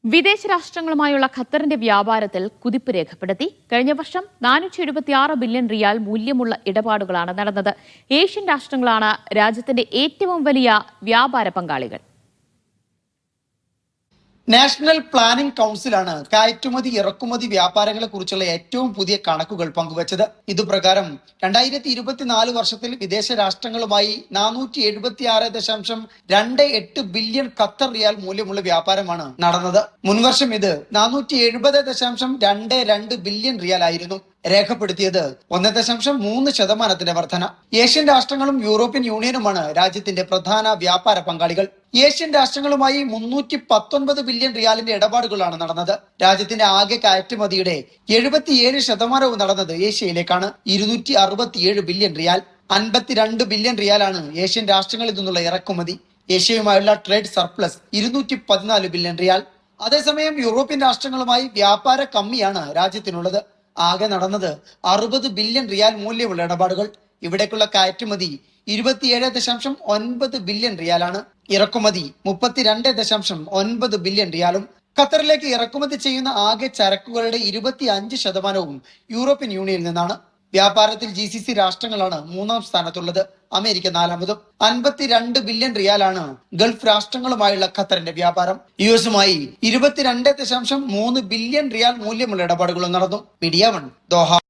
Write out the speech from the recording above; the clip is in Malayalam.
വിദേശ രാഷ്ട്രങ്ങളുമായുള്ള ഖത്തറിന്റെ വ്യാപാരത്തിൽ കുതിപ്പ് രേഖപ്പെടുത്തി. കഴിഞ്ഞ വർഷം 476 ബില്യൺ റിയാൽ മൂല്യമുള്ള ഇടപാടുകളാണ് നടന്നത്. ഏഷ്യൻ രാഷ്ട്രങ്ങളാണ് രാജ്യത്തിന്റെ ഏറ്റവും വലിയ വ്യാപാര പങ്കാളികൾ. നാഷണൽ പ്ലാനിംഗ് കൗൺസിലാണ് കയറ്റുമതി ഇറക്കുമതി വ്യാപാരങ്ങളെ കുറിച്ചുള്ള ഏറ്റവും പുതിയ കണക്കുകൾ പങ്കുവച്ചത്. ഇതുപ്രകാരം 2024 വർഷത്തിൽ വിദേശ രാഷ്ട്രങ്ങളുമായി 476.28 ബില്യൺ ഖത്തർ റിയാൽ മൂല്യമുള്ള വ്യാപാരമാണ് നടന്നത്. മുൻവർഷം ഇത് 470.22 ബില്യൺ റിയാൽ ആയിരുന്നു. രേഖപ്പെടുത്തിയത് 1.3% വർധന. ഏഷ്യൻ രാഷ്ട്രങ്ങളും യൂറോപ്യൻ യൂണിയനുമാണ് രാജ്യത്തിന്റെ പ്രധാന വ്യാപാര പങ്കാളികൾ. ഏഷ്യൻ രാഷ്ട്രങ്ങളുമായി 319 ബില്യൺ റിയാലിന്റെ ഇടപാടുകളാണ് നടന്നത്. രാജ്യത്തിന്റെ ആകെ കയറ്റുമതിയുടെ 77% നടന്നത് ഏഷ്യയിലേക്കാണ്. 267 ബില്യൺ റിയാൽ. 52 ബില്യൺ റിയാലാണ് ഏഷ്യൻ രാഷ്ട്രങ്ങളിൽ നിന്നുള്ള ഇറക്കുമതി. ഏഷ്യയുമായുള്ള ട്രേഡ് സർപ്ലസ് 214 ബില്യൺ റിയാൽ. അതേസമയം യൂറോപ്യൻ രാഷ്ട്രങ്ങളുമായി വ്യാപാര കമ്മിയാണ് രാജ്യത്തിനുള്ളത്. ആകെ നടന്നത് 60 ബില്യൺ റിയാൽ മൂല്യമുള്ള ഇടപാടുകൾ. ഇവിടേക്കുള്ള കയറ്റുമതി 27.9 ബില്യൺ റിയാലാണ്. ഇറക്കുമതി 32.9 ബില്യൺ റിയാലും. ഖത്തറിലേക്ക് ഇറക്കുമതി ചെയ്യുന്ന ആകെ ചരക്കുകളുടെ 25% യൂറോപ്യൻ യൂണിയനിൽ നിന്നാണ്. വ്യാപാരത്തിൽ GCC രാഷ്ട്രങ്ങളാണ് 3-ാം സ്ഥാനത്തുള്ളത്. അമേരിക്ക 4-മതും. 52 ബില്യൺ റിയാലാണ് ഗൾഫ് രാഷ്ട്രങ്ങളുമായുള്ള ഖത്തറിന്റെ വ്യാപാരം. US-മായി 22.3 ബില്യൺ റിയാൽ മൂല്യമുള്ള ഇടപാടുകളും നടന്നു. Media 1 Doha.